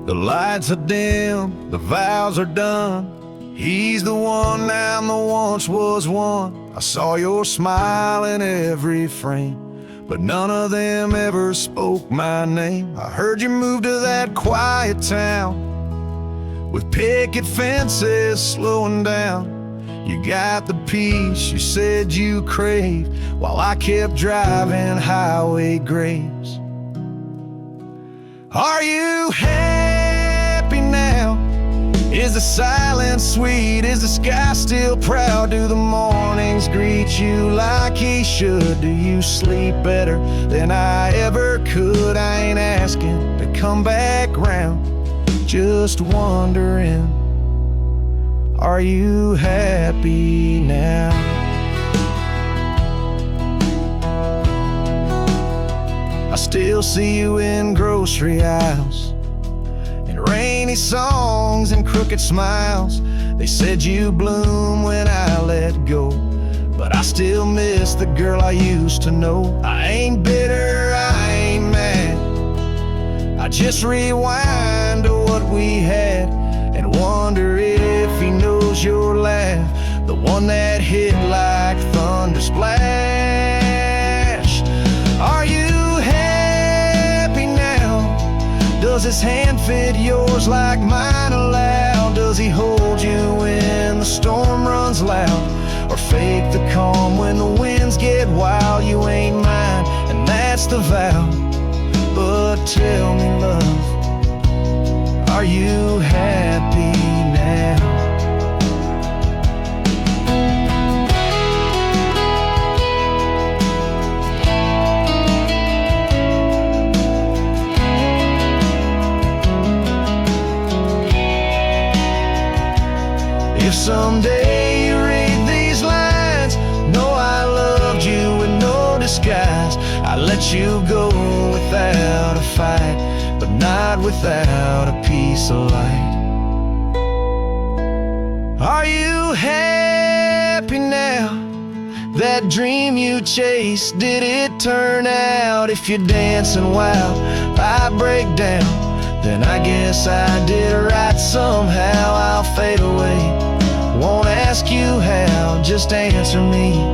The lights are dim, the vows are done. He's the one now, the once was one. I saw your smile in every frame, but none of them ever spoke my name. I heard you moved to that quiet town with picket fences slowing down. You got the peace you said you craved, while I kept driving highway graves. Are you happy now? Is the silence sweet? Is the sky still proud? Do the mornings greet you like he should? Do you sleep better than I ever could? I ain't asking to come back round, just wondering, are you happy now? I still see you in grocery aisles, in rainy songs and crooked smiles. They said you bloom when I let go, but I still miss the girl I used to know. I ain't bitter, I ain't mad, I just rewind to what we had and wonder if he knows your laugh, the one that hit like thunder splash. Are you happy now? Does his hand fit yours like mine allow? Does he hold you when the storm runs loud, or fake the calm when the winds get wild? You ain't mine, and that's the vow. But tell me, love, are you happy now? If someday you read these lines, know I loved you with no disguise. I let you go without a fight, but not without a piece of light. Are you happy now? That dream you chased, did it turn out? If you're dancing while I break down, then I guess I did right somehow. I'll fade away, won't ask you how, just answer me.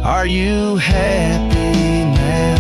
Are you happy now?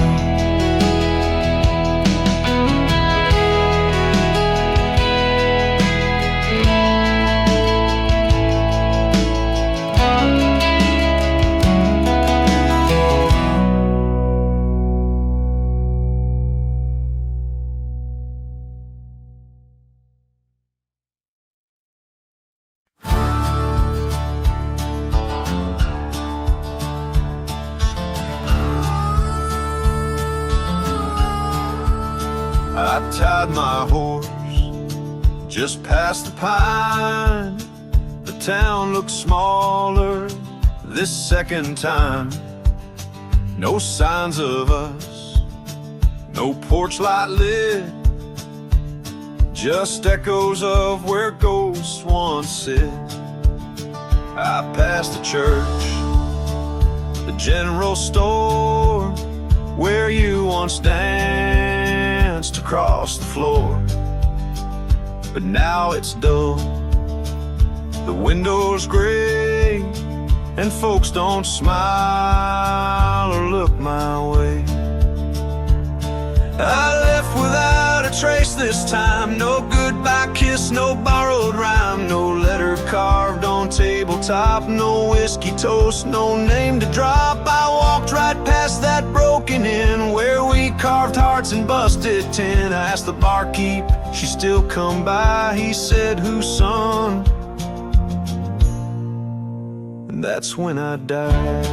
I tied my horse just past the pine. The town looks smaller this second time. No signs of us, no porch light lit, just echoes of where ghosts once sit. I passed the church, the general store, where you once danced across the floor. But now it's dull, the window's gray, and folks don't smile or look my way. I left without a trace this time, no goodbye kiss, no borrowed rhyme, no letter carved on tabletop, no whiskey toast, no name to drop. I walked right past that broken inn where we carved hearts and busted tin. I asked the barkeep, she still come by, he said, whose son? And that's when I died.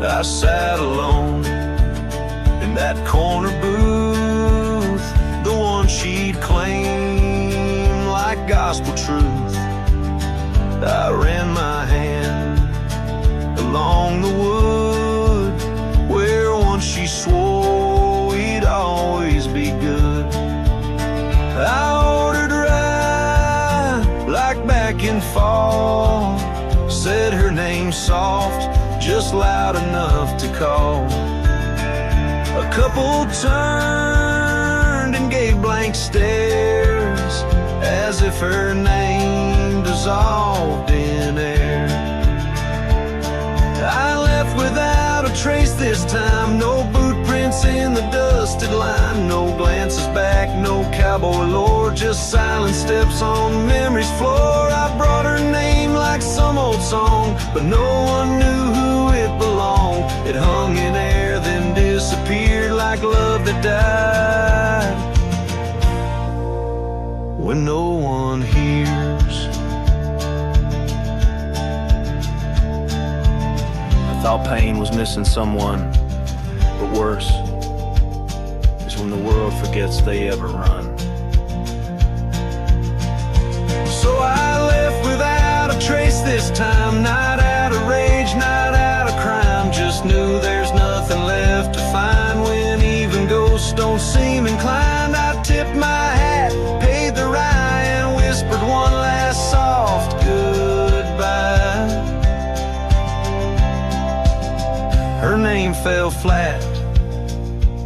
I sat alone in that corner booth, the one she'd claim like gospel truth. I ran my hand along the wood where once she swore we'd always be good. I ordered rye like back in fall, said her name soft just loud enough to call. A couple turned and gave blank stares, as if her name dissolved in air. I left without a trace this time, no boot prints in the dusted line, no glances back, no cowboy lore, just silent steps on memory's floor. I brought her name like some old song, but no one knew who it belonged. It hung in air, then disappeared like love that died when no one hears. I thought pain was missing someone, but worse is when the world forgets they ever run. So I left without a trace this time, not out of rage, not out of crime, just knew there's nothing left to find. When even ghosts don't seem inclined, I tipped my hat, paid the rye, and whispered one last soft goodbye. Her name fell flat,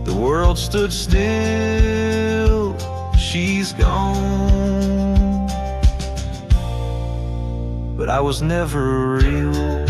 the world stood still, she's gone, but I was never real.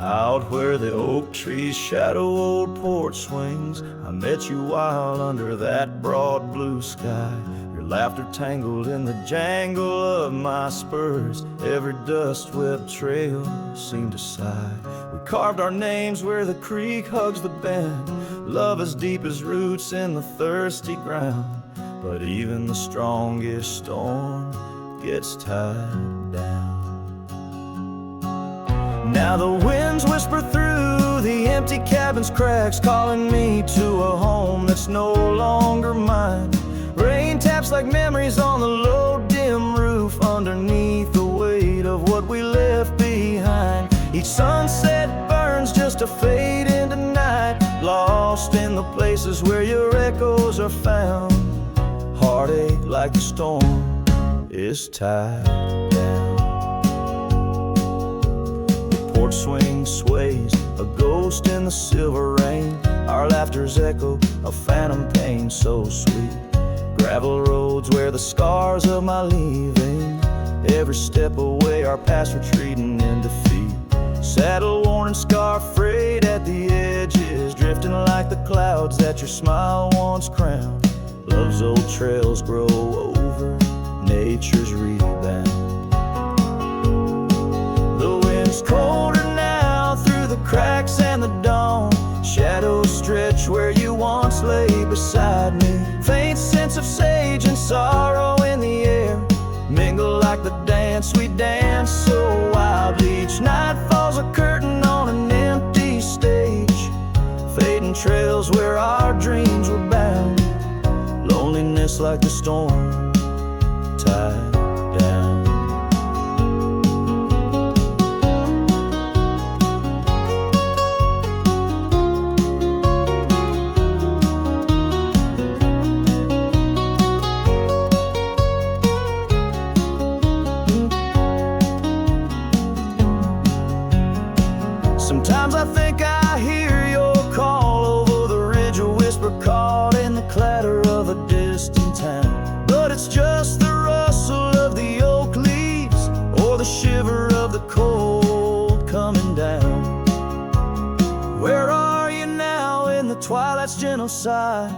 Out where the oak trees shadow old porch swings, I met you wild under that broad blue sky. Your laughter tangled in the jangle of my spurs, every dust-swept trail seemed to sigh. We carved our names where the creek hugs the bend, love as deep as roots in the thirsty ground. But even the strongest storm gets tied down. Now the winds whisper through the empty cabin's cracks, calling me to a home that's no longer mine. Rain taps like memories on the low, dim roof, underneath the weight of what we left behind. Each sunset burns just to fade into night, lost in the places where your echoes are found. Heartache like the storm is tied down. Porch swing sways, a ghost in the silver rain. Our laughter's echo, a phantom pain so sweet. Gravel roads where the scars of my leaving, every step away our past retreating in defeat. Saddle worn and scar frayed at the edges, drifting like the clouds that your smile once crowned. Love's old trails grow over nature's rebound. The wind's colder now through the cracks and the dawn. Shadows stretch where you once lay beside me. Faint sense of sage and sorrow in the air, mingle like the dance we dance so wildly. Each night falls a curtain on an empty stage, fading trails where our dreams were bound. Loneliness like the storm tied down. Sometimes I think I hear your call over the ridge, a whisper caught in the clatter of a distant town. But it's just the rustle of the oak leaves, or the shiver of the cold coming down. Where are you now in the twilight's gentle sigh?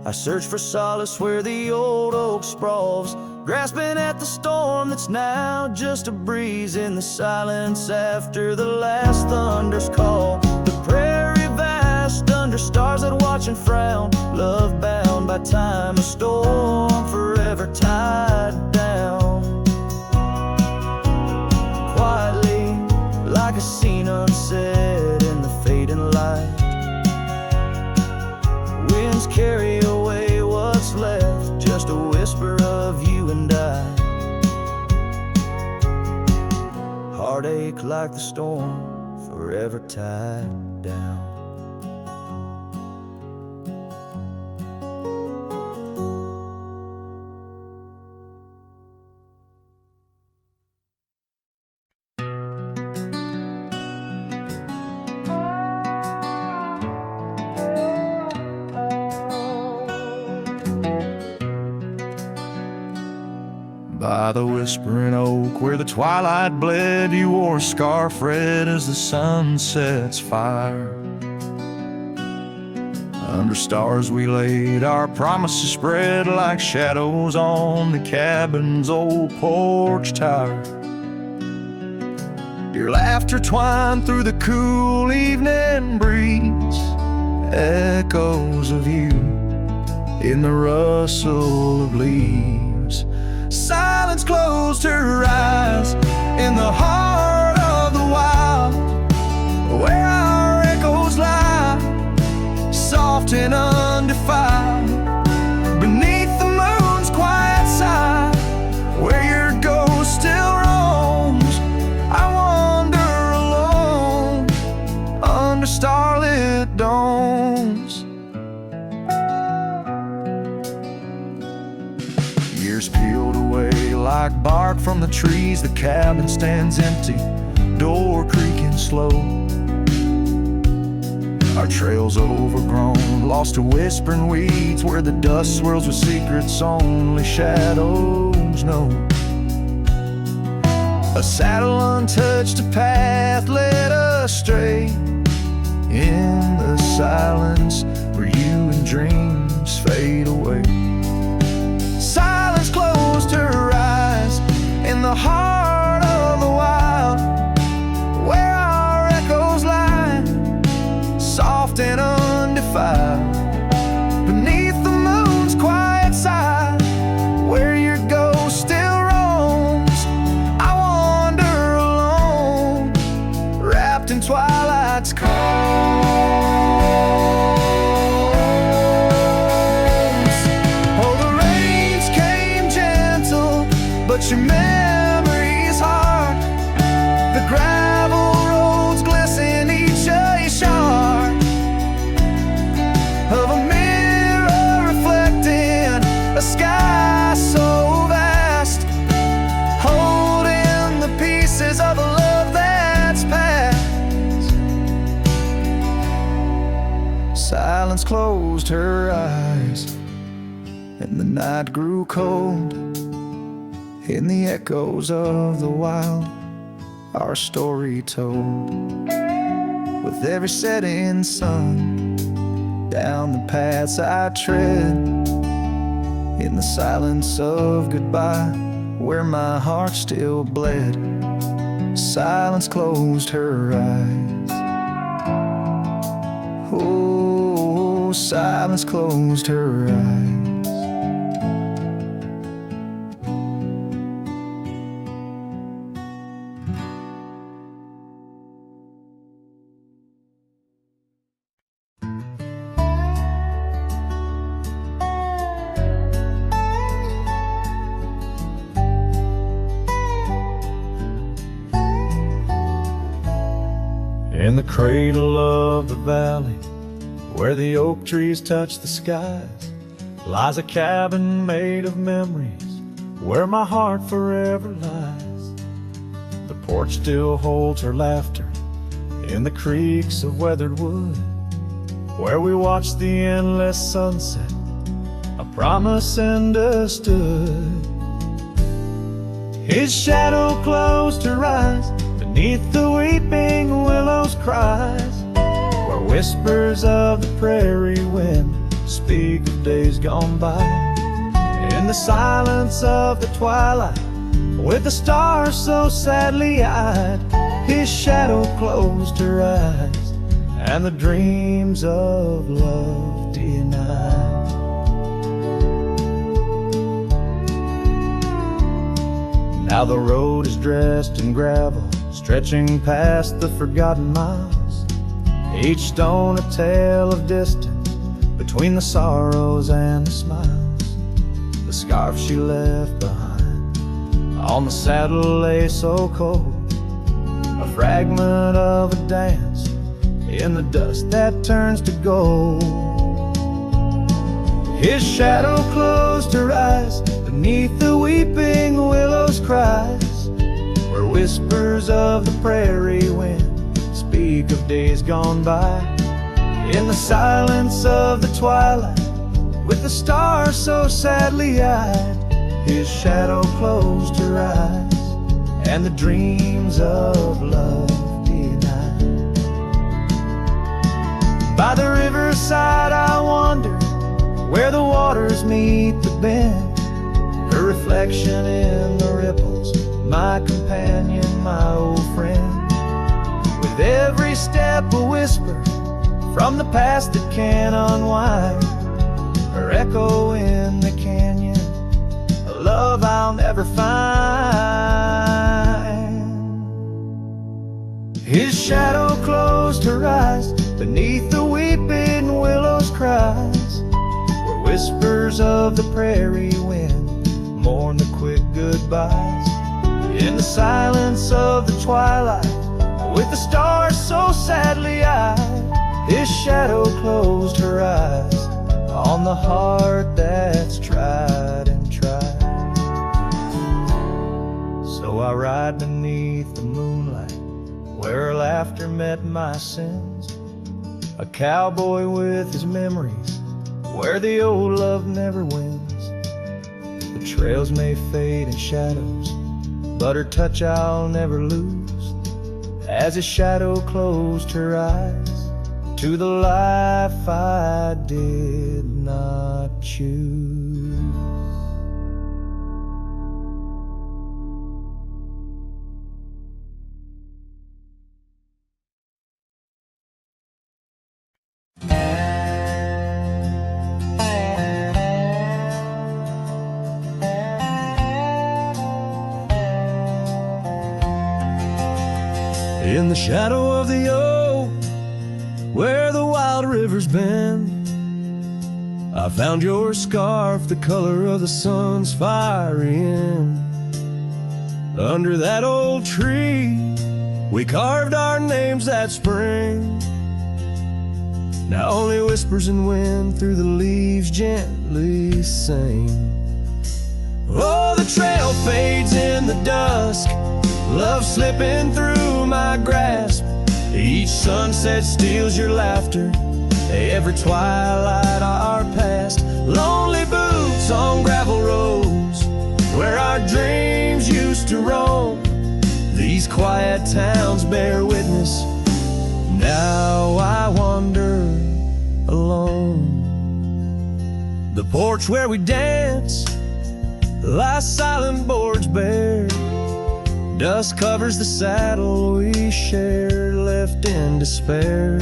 I search for solace where the old oak sprawls, grasping at the storm that's now just a breeze in the silence after the last thunder's call. The prairie vast under stars that watch and frown, love bound by time, a storm forever tied down. Quietly, like a scene unsaid in the fading light, winds carry away what's left, just a whisper of like the storm forever tied down. By the whispering oak where the twilight bled, you wore a scarf red as the sun sets fire. Under stars we laid our promises spread like shadows on the cabin's old porch tower. Your laughter twined through the cool evening breeze, echoes of you in the rustle of leaves. Silence closed her eyes in the heart of the wild, where our echoes lie, soft and undefiled, beneath the moon's quiet side, where your ghost still roams. I wander alone under starlit domes. Years peeled away like bark from the trees, the cabin stands empty, door creaking slow. Our trails overgrown, lost to whispering weeds, where the dust swirls with secrets only shadows know. A saddle untouched, a path led astray, in the silence where you and dreams fade away. Silence closed her eyes in the heart of the wild, where our echoes lie, soft and undefiled, beneath the moon's quiet side, where your ghost still roams. I wander alone, wrapped in twilight's calm. But your memory's hard. The gravel roads glisten, each a shard of a mirror reflecting a sky so vast, holding the pieces of a love that's past. Silence closed her eyes, and the night grew cold. In the echoes of the wild, our story told. With every setting sun, down the paths I tread, in the silence of goodbye, where my heart still bled. Silence closed her eyes. Oh, silence closed her eyes. In the cradle of the valley, where the oak trees touch the skies, lies a cabin made of memories, where my heart forever lies. The porch still holds her laughter in the creaks of weathered wood, where we watched the endless sunset, a promise understood. His shadow closed her eyes beneath the weeping willows' cries, where whispers of the prairie wind speak of days gone by. In the silence of the twilight, with the stars so sadly eyed, his shadow closed her eyes, and the dreams of love denied. Now the road is dressed in gravel, stretching past the forgotten miles, each stone a tale of distance between the sorrows and the smiles. The scarf she left behind on the saddle lay so cold, a fragment of a dance in the dust that turns to gold. His shadow closed her eyes beneath the weeping willows' cries, where whispers of the prairie wind speak of days gone by. In the silence of the twilight, with the stars so sadly eyed, his shadow closed her eyes, and the dreams of love denied. By the riverside I wander, where the waters meet the bend, her reflection in the ripples, my companion, my old friend. With every step a whisper from the past that can unwind, her echo in the canyon, a love I'll never find. His shadow closed her eyes beneath the weeping willows' cries, where whispers of the prairie wind mourn the quick goodbyes. In the silence of the twilight, with the stars so sadly eyed, his shadow closed her eyes on the heart that's tried and tried. So I ride beneath the moonlight, where her laughter met my sins, a cowboy with his memories, where the old love never wins. The trails may fade in shadows, but her touch I'll never lose, as his shadow closed her eyes to the life I did not choose. In the shadow of the oak, where the wild rivers bend, I found your scarf, the color of the sun's fiery end. Under that old tree, we carved our names that spring. Now only whispers and wind through the leaves gently sing. Oh, the trail fades in the dusk, love slipping through my grasp. Each sunset steals your laughter, every twilight our past. Lonely boots on gravel roads, where our dreams used to roam. These quiet towns bear witness, now I wander alone. The porch where we dance lies silent, boards bare. Dust covers the saddle we shared, left in despair.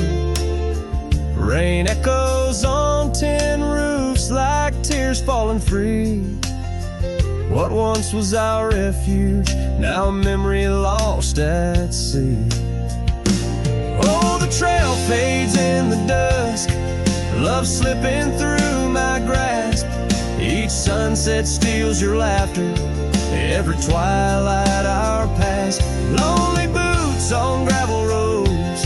Rain echoes on tin roofs like tears falling free. What once was our refuge, now a memory lost at sea. Oh, the trail fades in the dusk, love slipping through my grasp. Each sunset steals your laughter, every twilight our past. Lonely boots on gravel roads,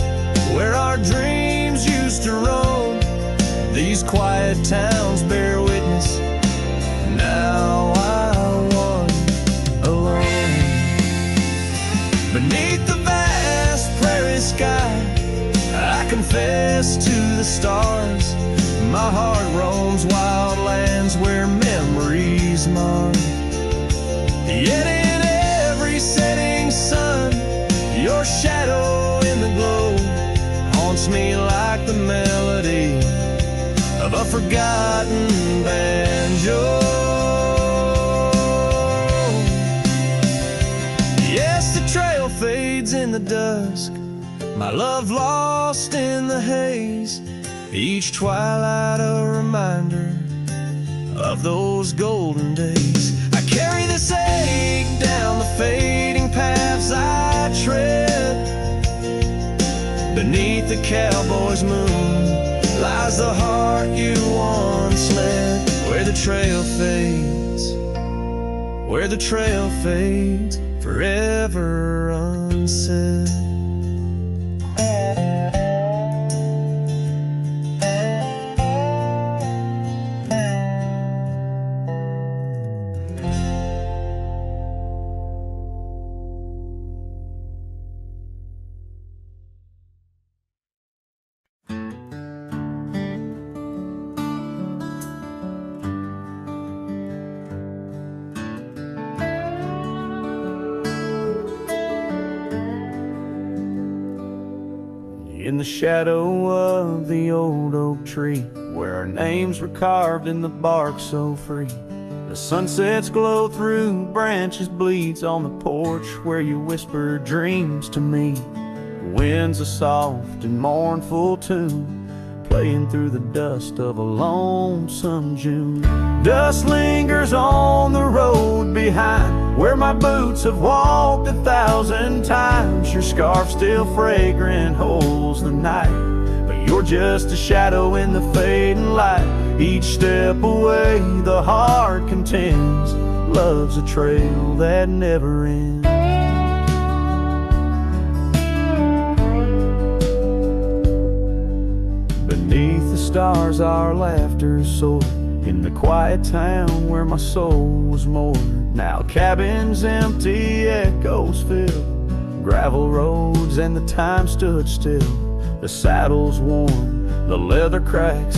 where our dreams used to roam. These quiet towns bear witness, now I wander alone. Beneath the vast prairie sky, I confess to the stars, my heart roams wild lands where memories mar. Yet in every setting sun, your shadow in the glow haunts me like the melody of a forgotten banjo. Yes, the trail fades in the dusk, my love lost in the haze. Each twilight a reminder of those golden days. I carry this ache down the fading paths I tread. Beneath the cowboy's moon lies the heart you once led. Where the trail fades, where the trail fades, forever unsaid. in the shadow of the old oak tree, where our names were carved in the bark so free. The sunsets glow through branches, bleeds on the porch where you whisper dreams to me. The wind's a soft and mournful tune, playing through the dust of a lonesome June. Dust lingers on the road behind, where my boots have walked 1,000 times. Your scarf still fragrant holds the night, but you're just a shadow in the fading light. Each step away the heart contends, love's a trail that never ends. Beneath the stars our laughter soared, in the quiet town where my soul was moored. Now cabins empty, echoes fill, gravel roads and the time stood still. The saddle's worn, the leather cracks,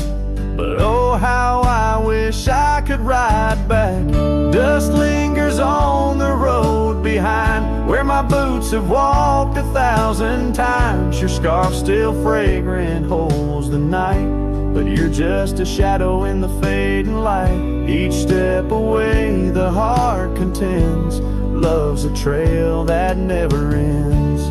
but oh how I wish I could ride back. Dust lingers on the road behind, where my boots have walked 1,000 times. Your scarf still fragrant holds the night, but you're just a shadow in the fading light. Each step away the heart contends, love's a trail that never ends.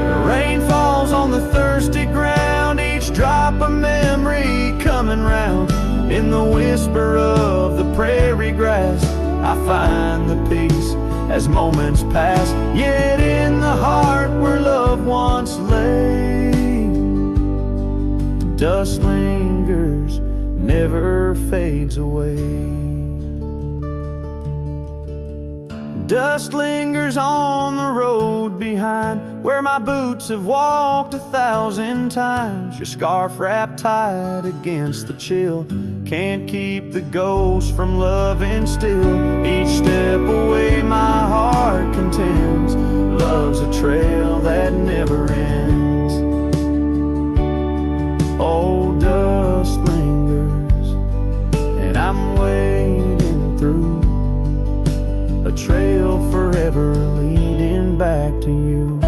The rain falls on the thirsty ground, each drop a memory coming round. In the whisper of the prairie grass I find the peace as moments pass. Yet in the heart where love once lay, dust lingers, never fades away. Dust lingers on the road behind, where my boots have walked 1,000 times. Your scarf wrapped tight against the chill, can't keep the ghost from loving still. Each step away my heart contends, love's a trail that never ends. Oh, dust lingers, and I'm wading through a trail forever leading back to you.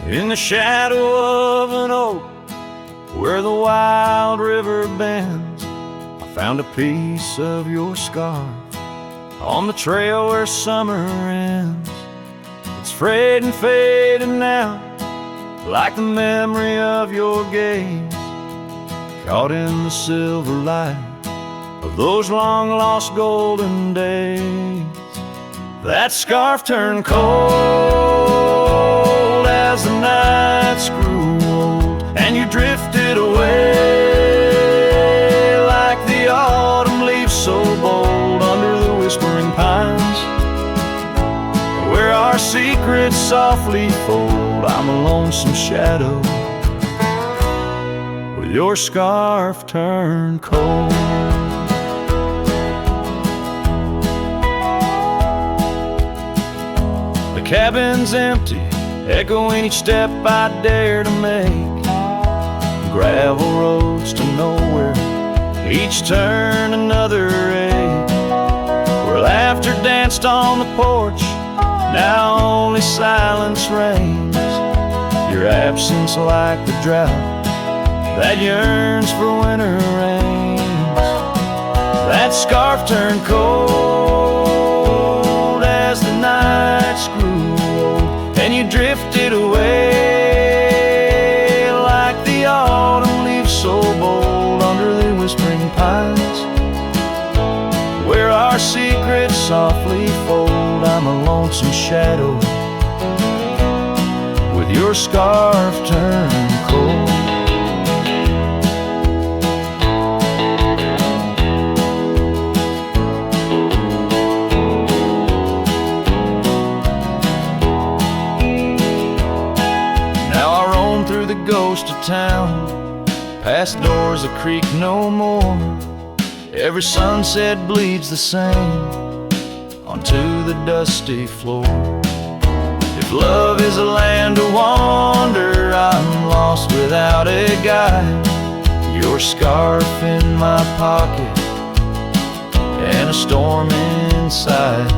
In the shadow of an oak, where the wild river bends, I found a piece of your scarf on the trail where summer ends. It's frayed and faded now, like the memory of your gaze, caught in the silver light of those long lost golden days. That scarf turned cold as the nights grew old, and you drifted away like the autumn leaves so bold under the whispering pines, where our secrets softly fold. I'm a lonesome shadow with your scarf turned cold. The cabin's empty, echoing each step I dare to make. Gravel roads to nowhere, each turn another ache. Where laughter danced on the porch, now only silence reigns. Your absence like the drought that yearns for winter rains. That scarf turned cold as the nights grew old, and you drifted away like the autumn leaves so bold under the whispering pines, where our secrets softly fold. I'm a lonesome shadow with your scarf turned cold. Past doors a creek no more. Every sunset bleeds the same onto the dusty floor. If love is a land to wander, I'm lost without a guide. Your scarf in my pocket and a storm inside.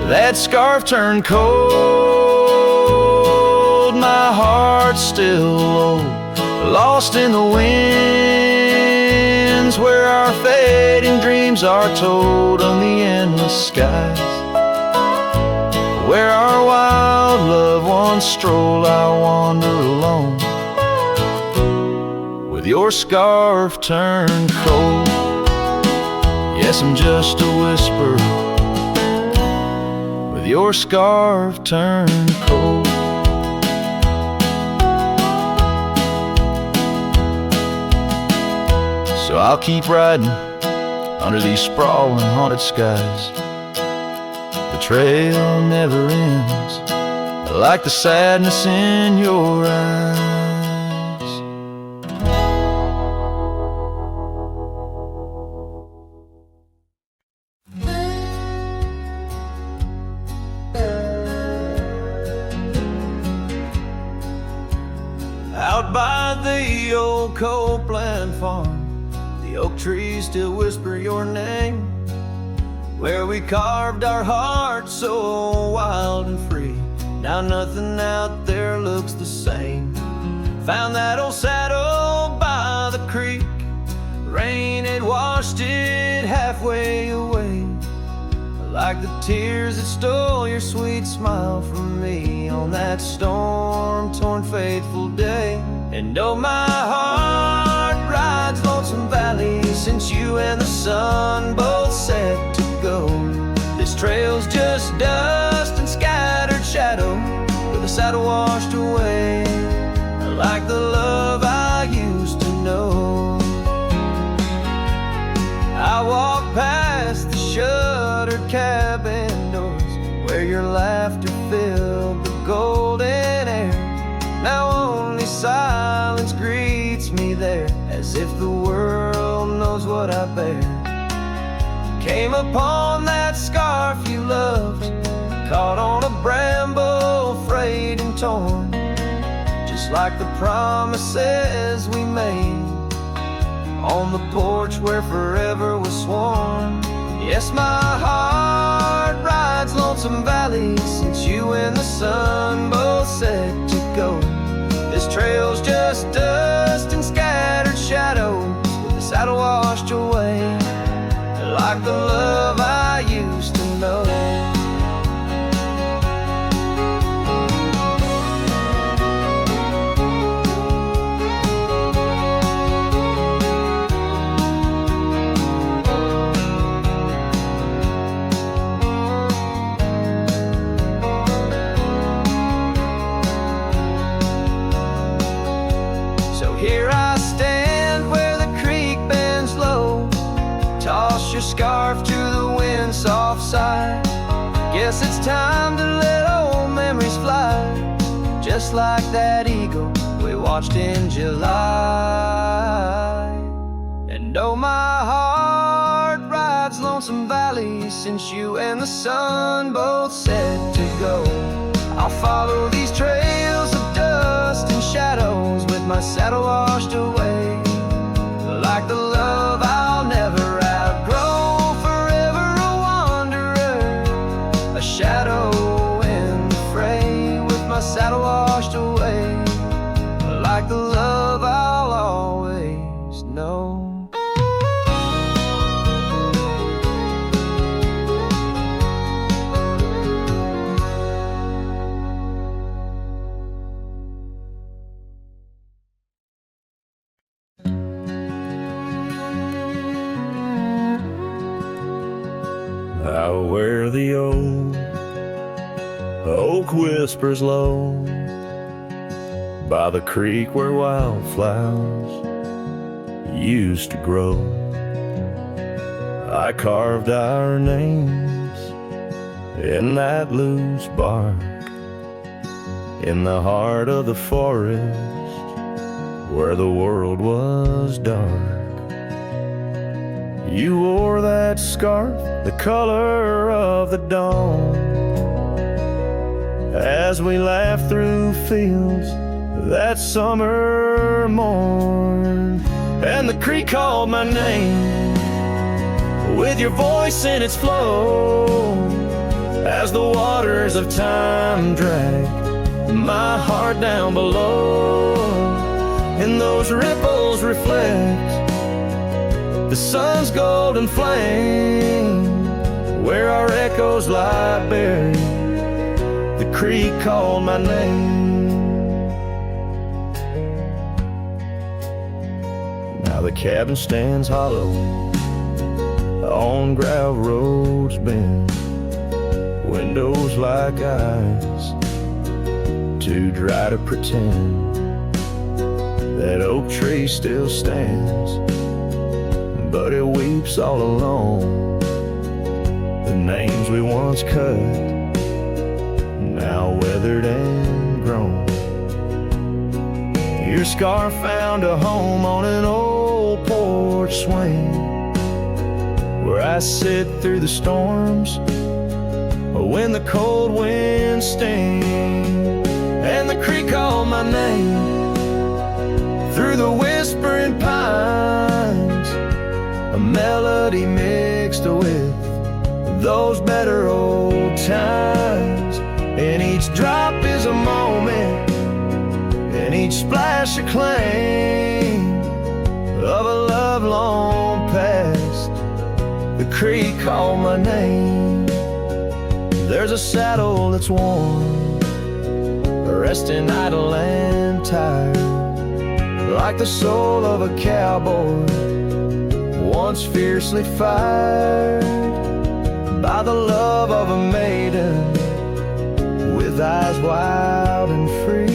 That scarf turned cold, my heart's still low, lost in the winds where our fading dreams are told on the endless skies. Where our wild loved ones stroll, I wander alone, with your scarf turned cold. Yes, I'm just a whisper, with your scarf turned cold. So I'll keep riding under these sprawling haunted skies. The trail never ends, like the sadness in your eyes. Out by the old Copeland farm, the oak trees still whisper your name. Where we carved our hearts so wild and free, now nothing out there looks the same. Found that old saddle by the creek, rain had washed it halfway away, like the tears that stole your sweet smile from me on that storm-torn fateful day. And oh, my heart rides lonesome valley since you and the sun both set to go. This trail's just dust and scattered shadow, with the saddle washed away, like the love I used to know. I walk past the shuttered cabin doors, where your laughter filled the golden air. Now only silence greets me there, as if the world knows what I bear. Came upon that scarf you loved, caught on a bramble, frayed and torn, just like the promises we made on the porch where forever was sworn. Yes, my heart rides lonesome valley since you and the sun both set to go. This trail's just dust and scattered shadows, with the saddle washed away, like the love I used to know. Here I stand where the creek bends low, toss your scarf to the wind's soft side. Guess it's time to let old memories fly, just like that eagle we watched in July. And oh, my heart rides lonesome valley since you and the sun both set to go. I'll follow these trails of dust and shadows, with my saddle washed away, like the love I'll never outgrow. Forever a wanderer, a shadow in the fray, with my saddle washed away, like the love I'll always know. Out where the old oak whispers low, by the creek where wildflowers used to grow, I carved our names in that loose bark, in the heart of the forest where the world was dark. You wore that scarf, the color of the dawn, as we laughed through fields that summer morn. And the creek called my name with your voice in its flow, as the waters of time dragged my heart down below. And those ripples reflect the sun's golden flame, where our echoes lie buried. The creek called my name. Now the cabin stands hollow on gravel roads bend, windows like eyes too dry to pretend. That oak tree still stands, but it weeps all alone. The names we once cut, now weathered and grown. Your scarf found a home on an old porch swing, where I sit through the storms when the cold winds sting. And the creek called my name through the whispering pines, a melody mixed with those better old times. And each drop is a moment, and each splash a claim of a love long past. The creek called my name. There's a saddle that's worn, resting idle and tired, like the soul of a cowboy once fiercely fired by the love of a maiden with eyes wild and free.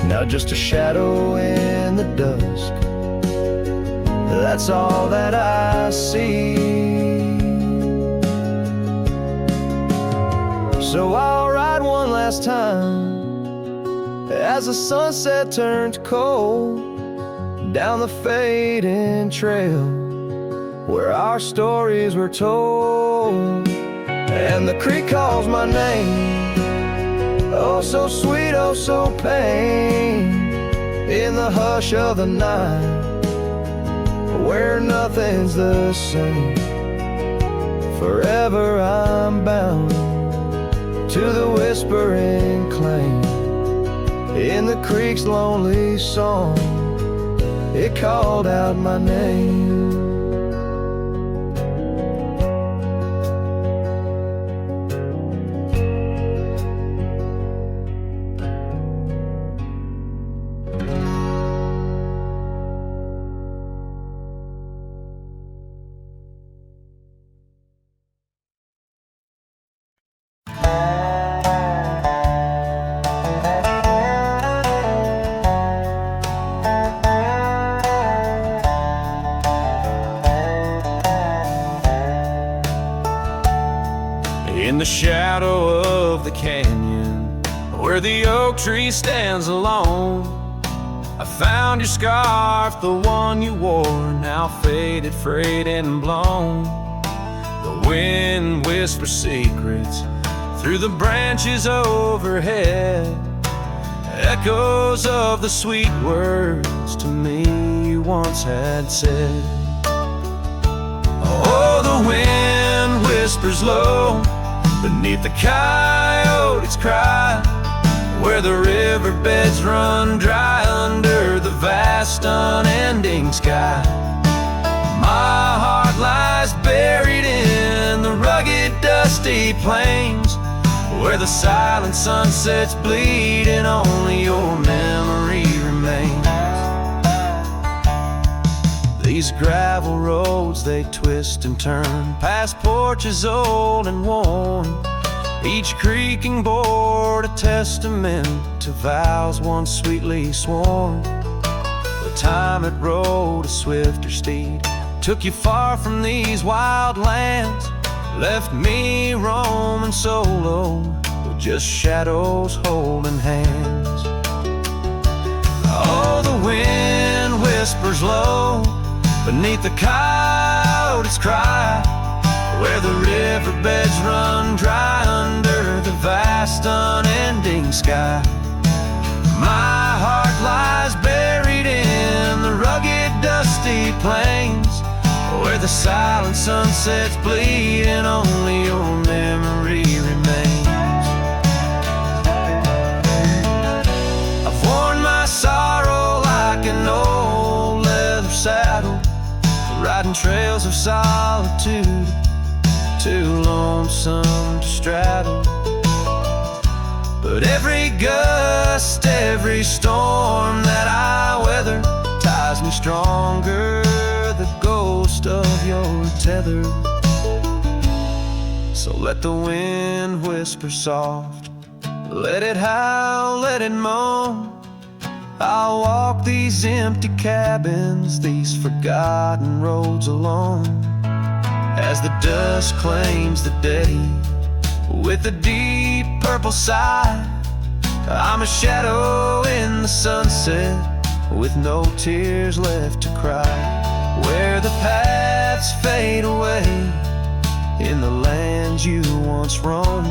Now just a shadow in the dusk, that's all that I see. So I'll ride one last time as the sunset turns cold, down the fading trail where our stories were told. And the creek calls my name, oh so sweet, oh so pain, in the hush of the night, where nothing's the same. Forever I'm bound to the whispering claim in the creek's lonely song. It called out my name. In the shadow of the canyon, where the oak tree stands alone, I found your scarf, the one you wore, now faded, frayed and blown. The wind whispers secrets through the branches overhead, echoes of the sweet words to me you once had said. Oh, the wind whispers low beneath the coyote's cry, where the riverbeds run dry under the vast unending sky. My heart lies buried in the rugged dusty plains, where the silent sunsets bleed and only your memory remains. These gravel roads, they twist and turn past porches old and worn, each creaking board a testament to vows once sweetly sworn. The time it rode a swifter steed took you far from these wild lands, left me roaming solo with just shadows holding hands. Oh, the wind whispers low beneath the coyote's cry, where the riverbeds run dry under the vast unending sky. My heart lies buried in the rugged dusty plains, where the silent sunsets bleed and only your memory remains. I've worn my sorrow like an old leather saddle, riding trails of solitude, too lonesome to straddle. But every gust, every storm that I weather ties me stronger, the ghost of your tether. So let the wind whisper soft, let it howl, let it moan. I'll walk these empty cabins, these forgotten roads alone, as the dust claims the day with a deep purple sigh. I'm a shadow in the sunset with no tears left to cry, where the paths fade away in the lands you once roamed.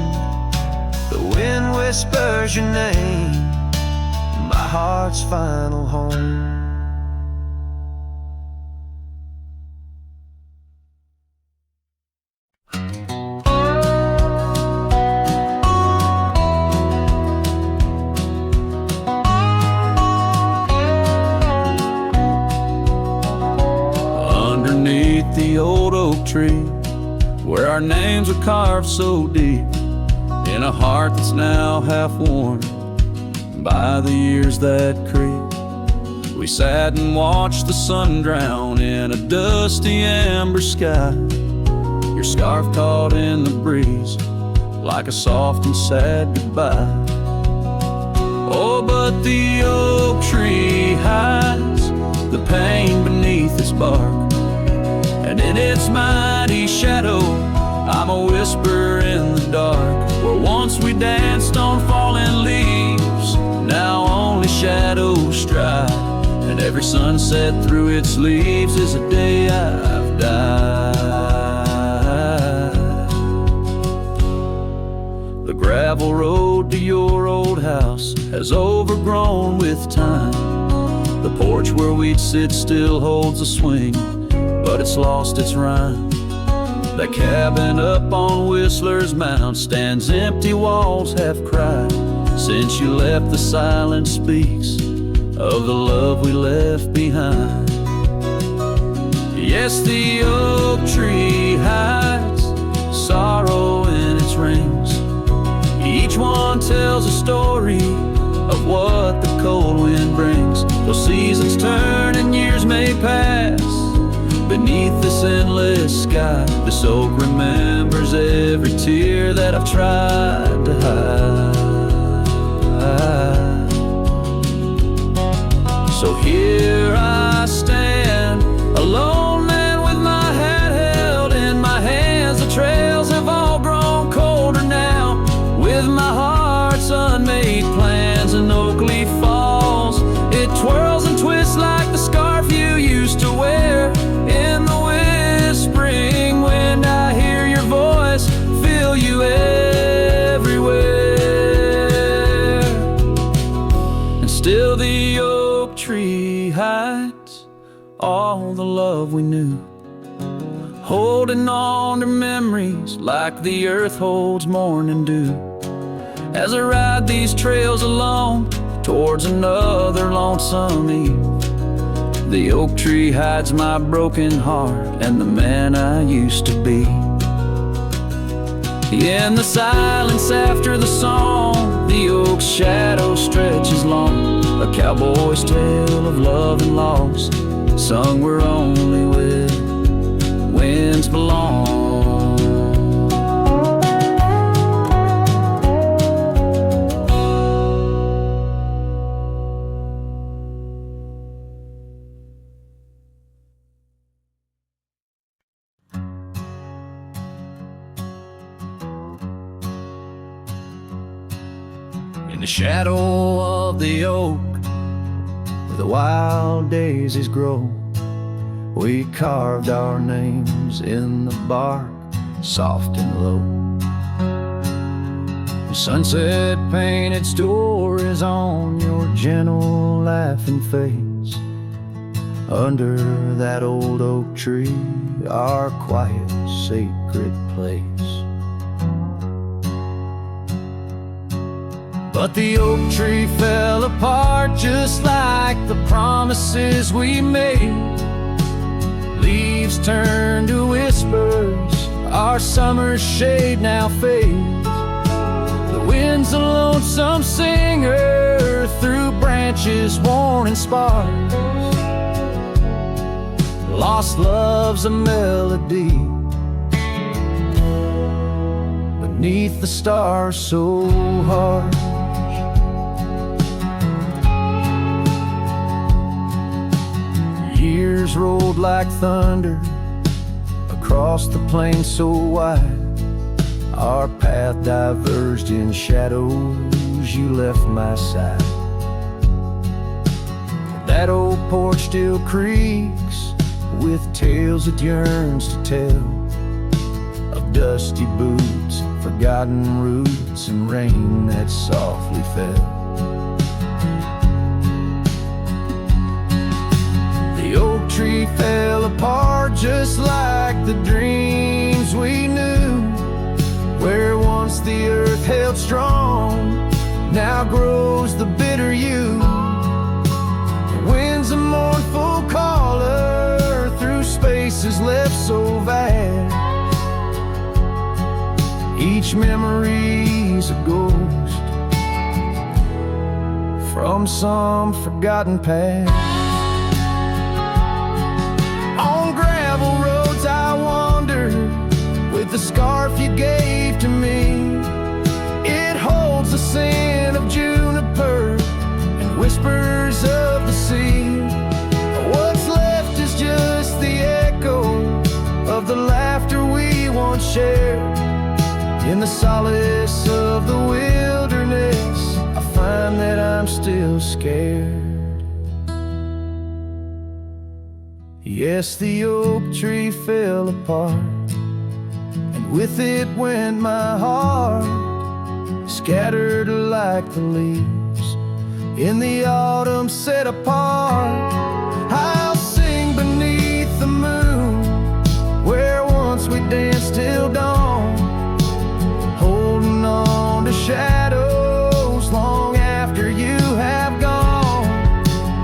The wind whispers your name, my heart's final home. Underneath the old oak tree, where our names are carved so deep in a heart that's now half worn by the years that creep, we sat and watched the sun drown in a dusty amber sky, your scarf caught in the breeze like a soft and sad goodbye. Oh, but the oak tree hides the pain beneath its bark, and in its mighty shadow I'm a whisper in the dark, where once we danced on falling leaves, now only shadows stride, and every sunset through its leaves is a day I've died. The gravel road to your old house has overgrown with time. The porch where we'd sit still holds a swing, but it's lost its rhyme. That cabin up on Whistler's Mound stands empty, walls have cried. Since you left, the silence speaks of the love we left behind. Yes, the oak tree hides sorrow in its rings. Each one tells a story of what the cold wind brings. Those seasons turn and years may pass beneath this endless sky. This oak remembers every tear that I've tried to hide. So here I stand, a lone man with my hat held in my hands. The trails have all grown colder now, with my heart's unmade plans. And oak leaf falls, it twirls and twists like the scarf you used to wear. In the whispering wind I hear your voice, feel you everywhere. And still the oak tree hides all the love we knew, holding on to memories like the earth holds morning dew. As I ride these trails alone towards another lonesome eve, the oak tree hides my broken heart and the man I used to be. In the silence after the song, the oak's shadow stretches long, a cowboy's tale of love and loss, sung where only winds belong. In the shadow of the oak, the wild daisies grow. We carved our names in the bark, soft and low. The sunset painted stories on your gentle laughing face. Under that old oak tree, our quiet, sacred place. But the oak tree fell apart just like the promises we made. Leaves turned to whispers, our summer's shade now fades. The wind's a lonesome singer through branches worn and sparse. Lost love's a melody beneath the stars so harsh. Years rolled like thunder across the plain so wide. Our path diverged in shadows, you left my side. That old porch still creaks with tales it yearns to tell, of dusty boots, forgotten roots, and rain that softly fell. The oak tree fell apart just like the dreams we knew. Where once the earth held strong, now grows the bitter yew. The wind's a mournful caller through spaces left so vast. Each memory's a ghost from some forgotten past. On gravel roads I wander with the scarf you gave to me. It holds the scent of juniper and whispers of the sea. What's left is just the echo of the laughter we once shared. In the solace of the wilderness, I find that I'm still scared. Yes, the oak tree fell apart, and with it went my heart, scattered like the leaves in the autumn set apart. I'll sing beneath the moon where once we danced till dawn, holding on to shadows long after you have gone.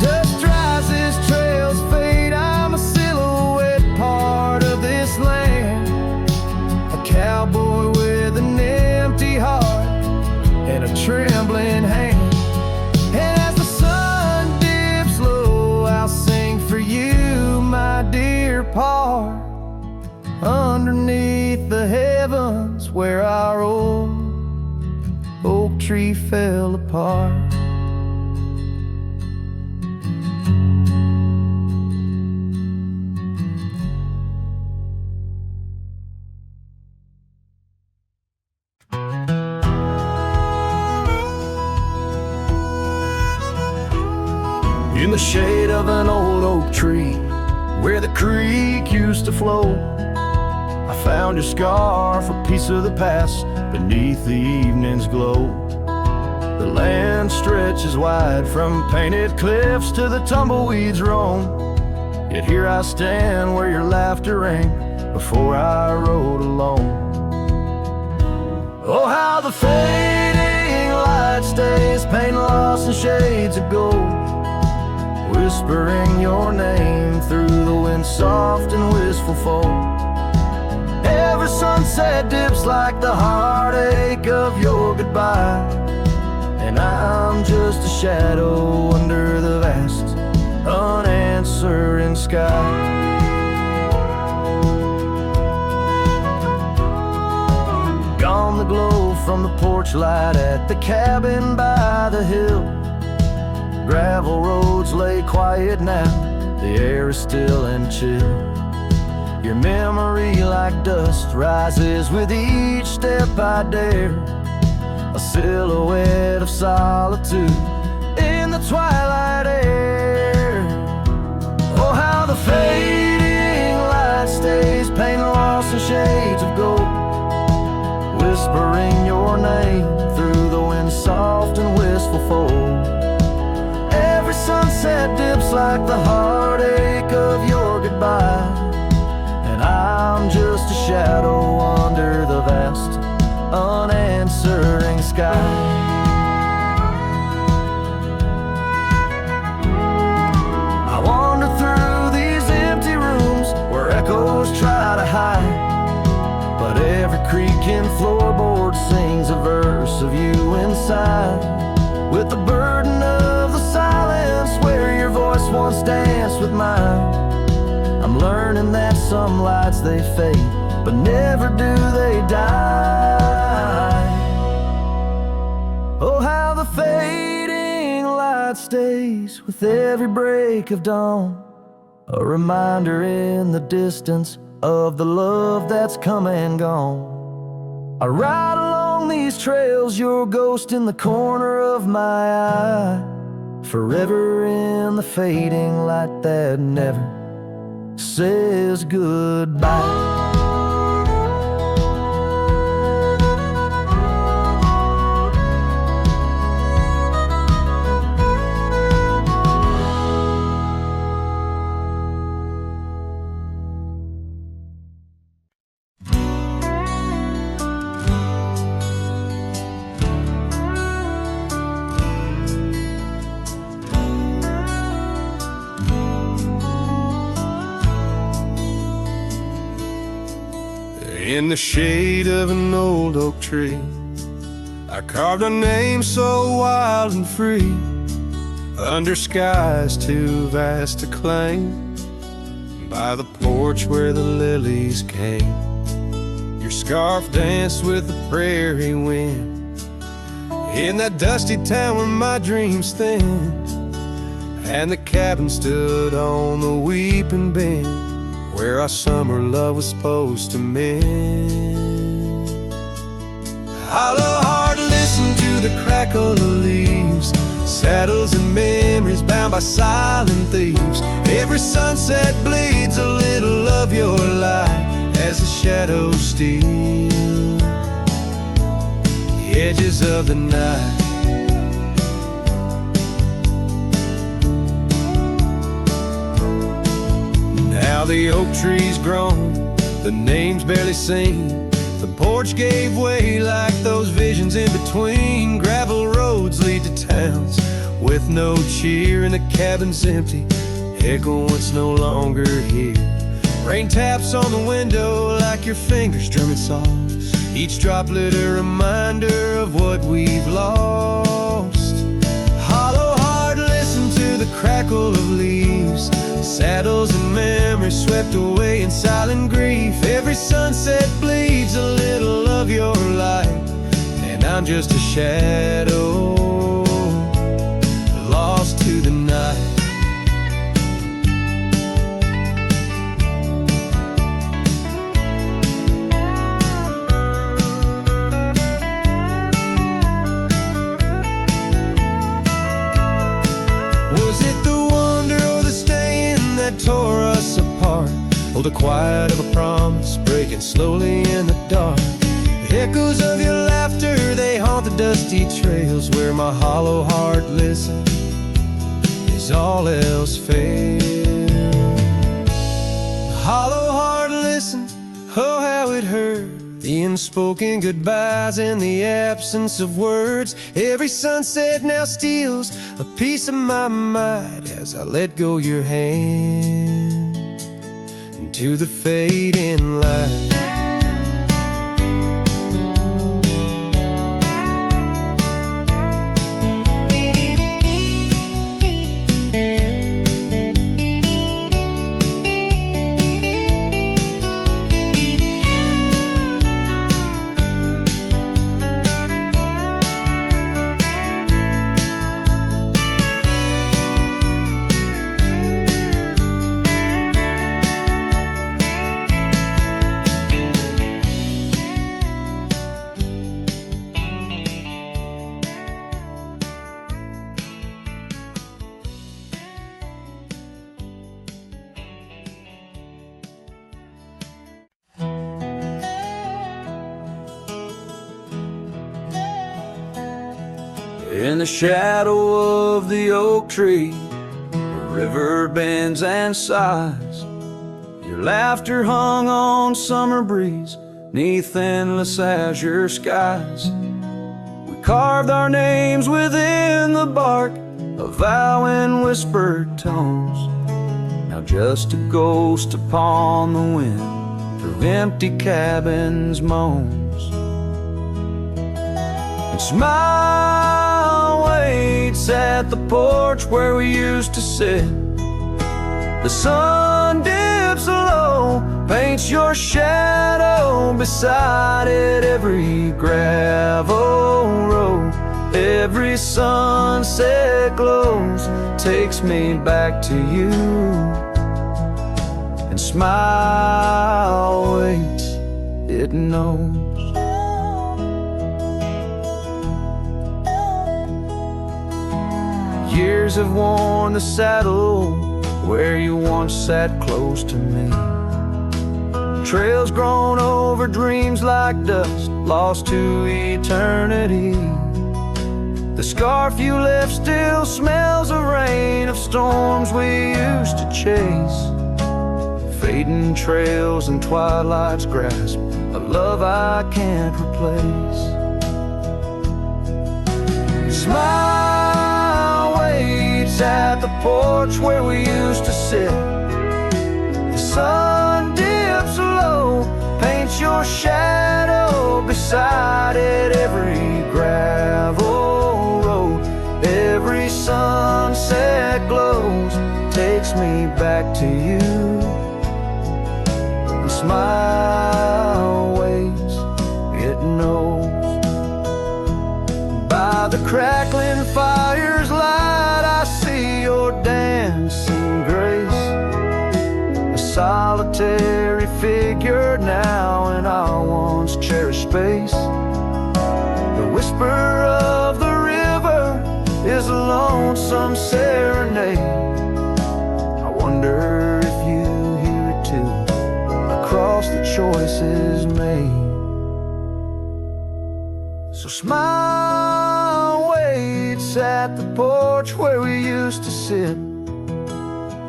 Dust rises, trails fade, I'm a silhouette part of this land, a cowboy with an empty heart and a trembling hand. And as the sun dips low, I'll sing for you, my dear part, underneath the heavens where our old oak tree fell apart. In the shade of an old oak tree where the creek used to flow, I found your scarf, a piece of the past, beneath the evening's glow. The land stretches wide from painted cliffs to the tumbleweeds roam, yet here I stand where your laughter rang before I rode alone. Oh, how the fading light stays, paint lost in shades of gold, whispering your name through the wind's soft and wistful fold. Every sunset dips like the heartache of your goodbye, and I'm just a shadow under the vast, unanswering sky. Gone the glow from the porch light at the cabin by the hill. Gravel roads lay quiet now, the air is still and chill. Your memory like dust rises with each step I dare, a silhouette of solitude in the twilight air. whispering your name through the wind's soft and wistful fold. Every sunset dips like the heartache of your goodbye, and I'm just a shadow under the vast, unanswering sky. I wander through these empty rooms where echoes try to hide, but every creaking floorboard sings a verse of you inside. With the burden of the silence where your voice once danced with mine, I'm learning that some lights they fade, but never do they die. Oh, how the fading light stays with every break of dawn, a reminder in the distance of the love that's come and gone. I ride along these trails, your ghost in the corner of my eye, forever in the fading light that never says goodbye. In the shade of an old oak tree, I carved a name so wild and free, under skies too vast to claim, by the porch where the lilies came. Your scarf danced with the prairie wind, in that dusty town where my dreams thinned, and the cabin stood on the weeping bend, where our summer love was supposed to mend. Hollow heart, listen to the crackle of leaves, saddles and memories bound by silent thieves. Every sunset bleeds a little of your light as the shadows steal the edges of the night. Now the oak tree's grown, the name's barely seen, the porch gave way like those visions in between. Gravel roads lead to towns with no cheer, and the cabin's empty, echo what's no longer here. Rain taps on the window like your fingers drumming soft, each droplet a reminder of what we've lost. Hollow heart, listen to the crackle of leaves, saddles and memories swept away in silent grief. Every sunset bleeds a little of your light, and I'm just a shadow lost to the night. Was it the wonder or the staying that tore us apart? Oh, the quiet of a promise breaking slowly in the dark. The echoes of your laughter, they haunt the dusty trails where my hollow heart listens as all else fails. Hollow heart listens, oh how it hurt, the unspoken goodbyes and the absence of words. Every sunset now steals a piece of my mind as I let go your hand into the fading light. In the shadow of the oak tree, the river bends and sighs. Your laughter hung on summer breeze, 'neath endless azure skies. We carved our names within the bark, a vow in whispered tones. Now just a ghost upon the wind, through empty cabins moans. And smile waits at the porch where we used to sit. The sun dips low, paints your shadow beside it. Every gravel road, every sunset glows, takes me back to you. And smile waits, it knows. Years have worn the saddle where you once sat close to me. Trails grown over dreams like dust, lost to eternity. The scarf you left still smells of rain, of storms we used to chase. Fading trails and twilight's grasp, a love I can't replace. Smile waits at the porch where we used to sit. The sun dips low, paints your shadow beside it. Every gravel road, every sunset glows, takes me back to you. And smile waits, it knows. By the crackling fire's light, I see your dancing grace, a solitary figure now in our once cherished space. The whisper of the river is a lonesome serenade. I wonder if you hear it too, across the choices made. So smile waits at the porch where we used to sit.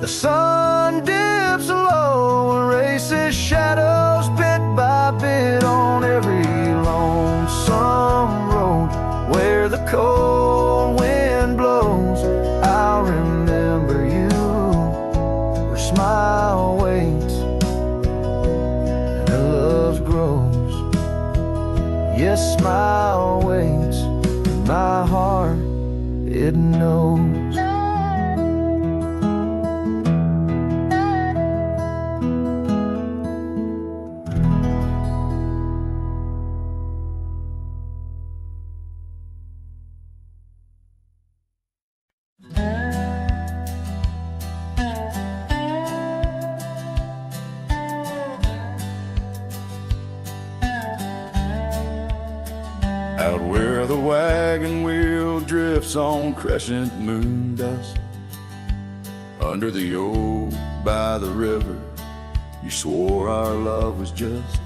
The sun dips low, erases shadows bit by bit on every lonesome road. Where the cold wind blows, I'll remember you. Where smile waits and our love grows. Yes, smile waits, and my heart, it knows. Out where the wagon wheel drifts on crescent moon dust, under the oak by the river, you swore our love was just.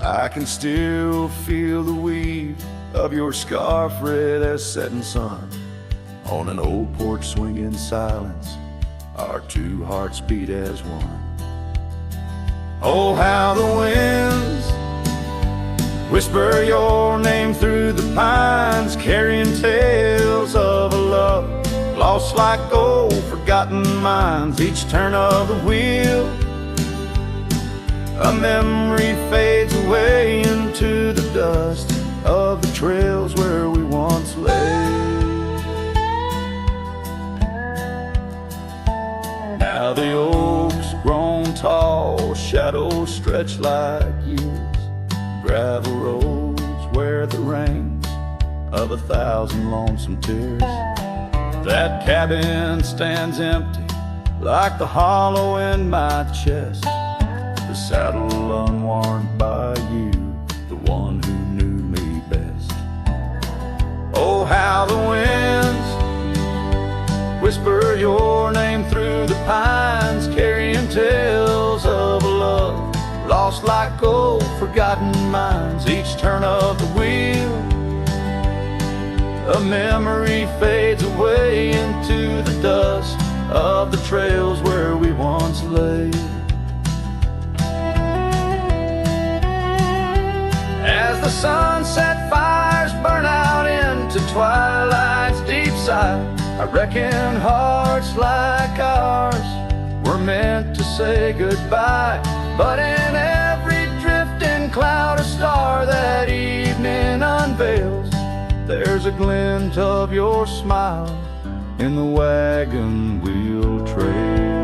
I can still feel the weave of your scarf red as setting sun. On an old porch swing in silence, our two hearts beat as one. Oh, how the winds whisper your name through the pines, carrying tales of a love lost like old forgotten mines. Each turn of the wheel, a memory fades away into the dust of the trails where we once lay. Now the oaks grown tall, shadows stretch like years. Gravel roads where the rains of 1,000 lonesome tears. That cabin stands empty like the hollow in my chest. The saddle unworn by you, the one who knew me best. Oh, how the winds whisper your name through the pines, carrying tales of a love lost like old forgotten mines. Each turn of the wheel, A memory fades away into the dust of the trails where we once lay. As the sunset fires burn out into twilight's deep side, I reckon hearts like ours were meant to say goodbye. But in every drifting cloud a star that evening unveils, there's a glint of your smile in the wagon wheel trail.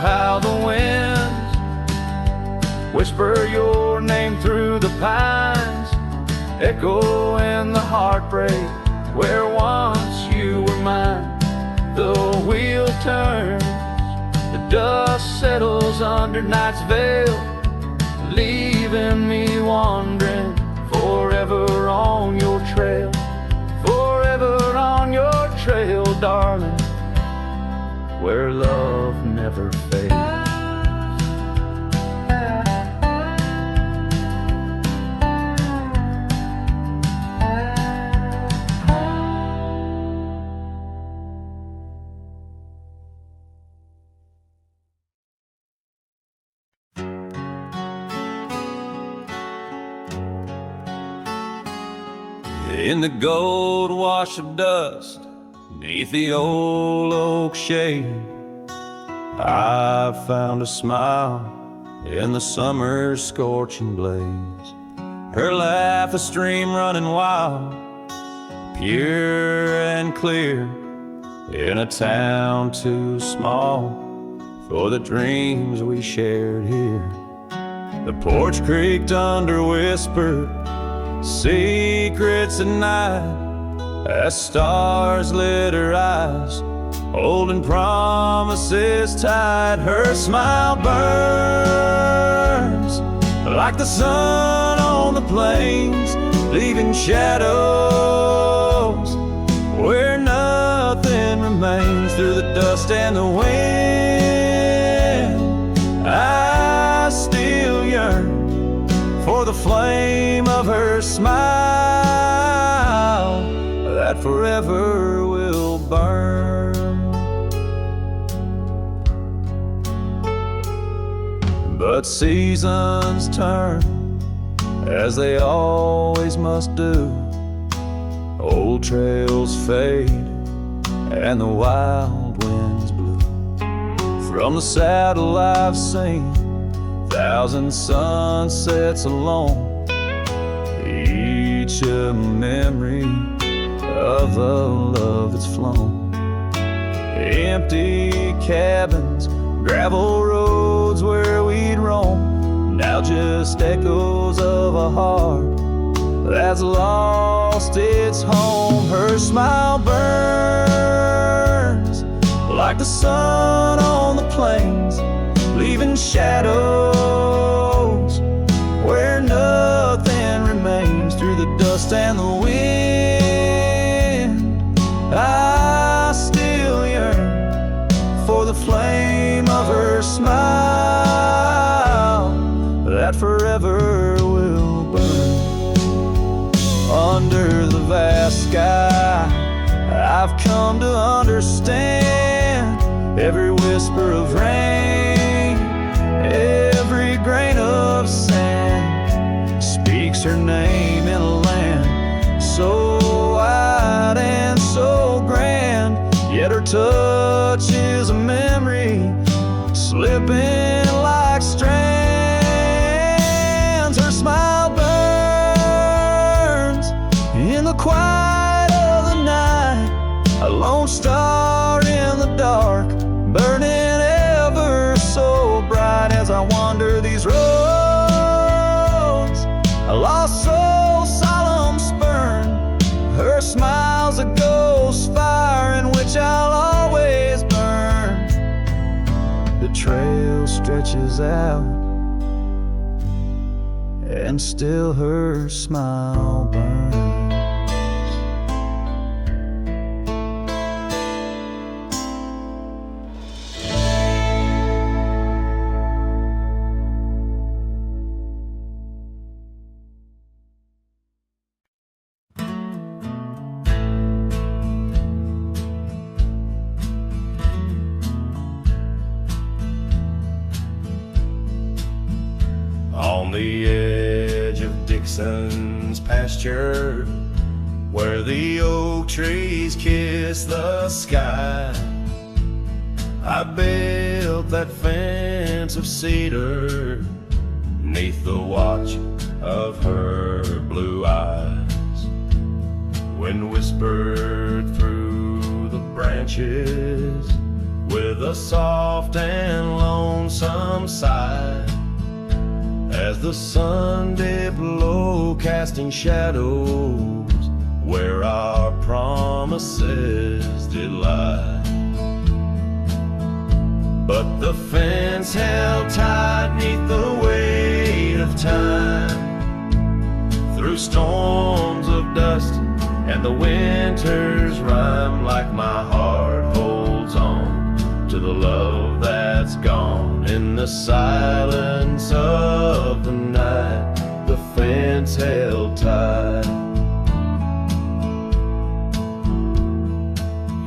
How the winds whisper your name through the pines, echo in the heartbreak where once you were mine. The wheel turns, the dust settles under night's veil, leaving me wandering forever on your trail, forever on your trail, darling, where love never fades. In the gold wash of dust, beneath the old oak shade, I found a smile in the summer's scorching blaze. Her laugh a stream running wild, pure and clear, in a town too small for the dreams we shared here. The porch creaked under whispered secrets at night, as stars lit her eyes, holding promises tight. Her smile burns like the sun on the plains, leaving shadows where nothing remains. Through the dust and the wind, I still yearn for the flame of her smile that forever will burn. But seasons turn, as they always must do. Old trails fade, and the wild winds blow. From the saddle I've seen 1,000 sunsets alone, each a memory of the love that's flown. Empty cabins, gravel roads where we'd roam, now just echoes of a heart that's lost its home. Her smile burns like the sun on the plains, leaving shadows where nothing remains. Through the dust and the wind, I still yearn for the flame of her smile that forever will burn. Under the vast sky, I've come to understand every whisper of rain, every grain of sand speaks her name in a land so wide and so grand. Yet her touch is a memory slipping like strands. Her smile burns in the quiet of the night, a lone star in the dark, burning ever so bright. As I wander these roads, a lost soul solemn spurn, her smile's a which I'll always burn. The trail stretches out, and still her smile burns. On the edge of Dixon's pasture, where the oak trees kiss the sky, I built that fence of cedar 'neath the watch of her blue eyes. Wind whispered through the branches with a soft and lonesome sigh, as the sun dipped low, casting shadows where our promises did lie. But the fence held tight 'neath the weight of time, through storms of dust and the winter's rime, like my heart holds on to the love that's gone. In the silence of the night, the fence held tight.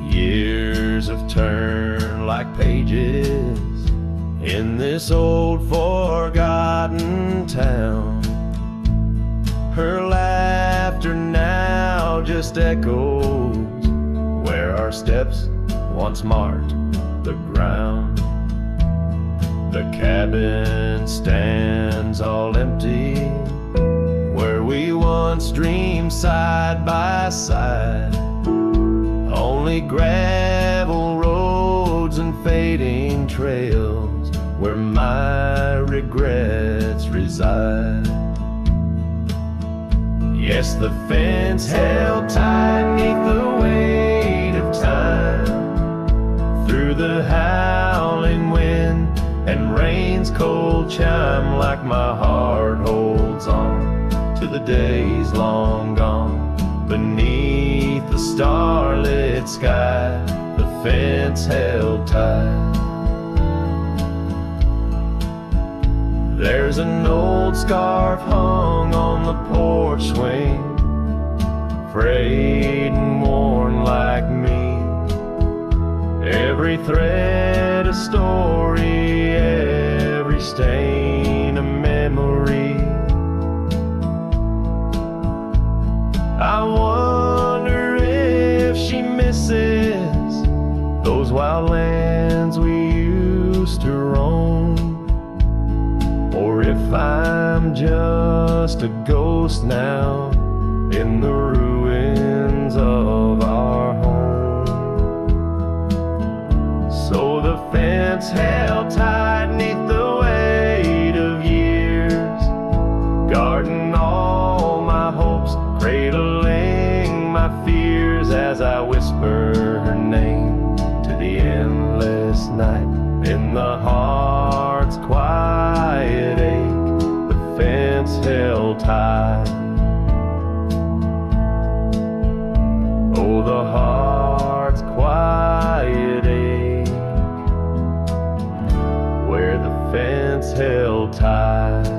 Years have turned like pages in this old forgotten town. Her laughter now just echoes where our steps once marked the ground. The cabin stands all empty where we once dreamed side by side. Only gravel roads and fading trails where my regrets reside. Yes, the fence held tight 'neath the weight of time, through the howling wind and rain's cold chime, like my heart holds on to the days long gone. Beneath the starlit sky, the fence held tight. There's an old scarf hung on the porch swing, frayed and worn like me. Every thread a story, every stain a memory. I wonder if she misses those wild lands we used to roam, or if I'm just a ghost now in the ruins of our home. So the fence held tight 'neath the weight of years, guarding all my hopes, cradling my fears, as I whisper her name to the endless night. In the heart's quiet ache, the fence held tight. Oh, the heart's quiet ache, where the fence held tight.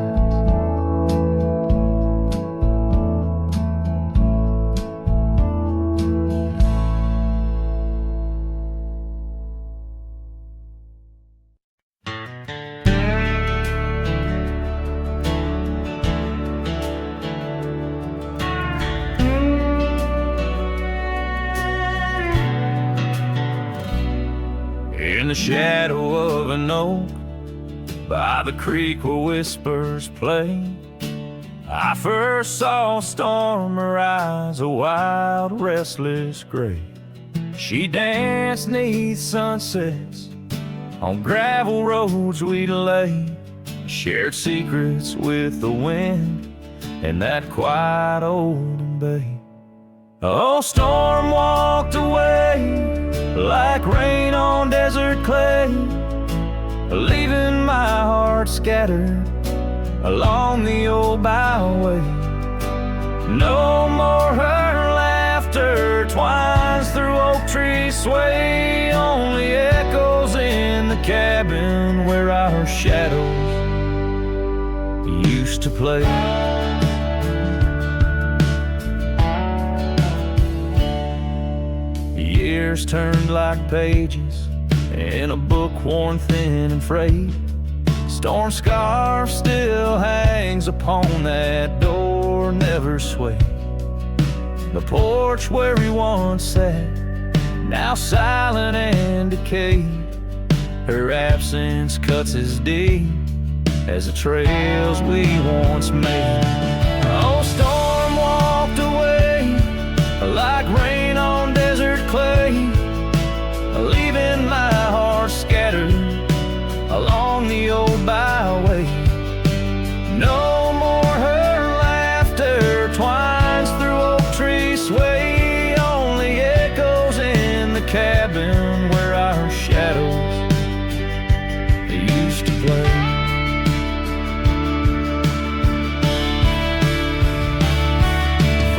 In the shadow of an oak, by the creek where whispers play, I first saw a storm arise, a wild, restless gray. She danced 'neath sunsets on gravel roads we'd lay, shared secrets with the wind in that quiet old bay. Oh, storm walked away like rain on desert clay, leaving my heart scattered along the old byway. No more her laughter twines through oak tree sway, only echoes in the cabin where our shadows used to play. Years turned like pages in a book worn thin and frayed. Storm scarf still hangs upon that door, never swayed. The porch where we once sat, now silent and decayed. Her absence cuts as deep as the trails we once made. Oh, storm walked away like rain on desert clay, leaving my heart scattered along the old byway. No more her laughter twines through oak tree sway, only echoes in the cabin where our shadows used to play.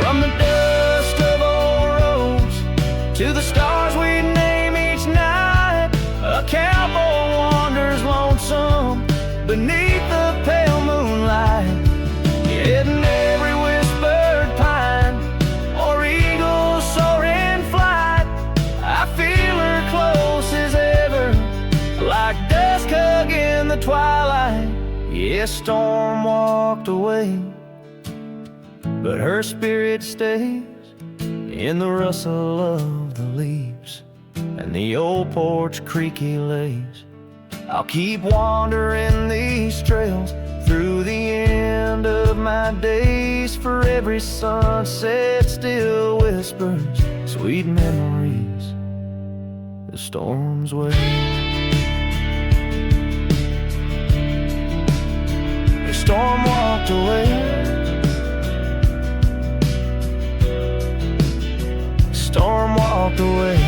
From the dust of old roads to the stars we name each night, a cowboy wanders lonesome beneath the pale moonlight, hitting every whispered pine or eagle soar in flight. I feel her close as ever, like dusk hugging the twilight. Yes, storm walked away, but her spirit stays in the rustle of the leaves and the old porch creaky lays. I'll keep wandering these trails through the end of my days, for every sunset still whispers sweet memories the storm's way. The storm walked away, storm walked away.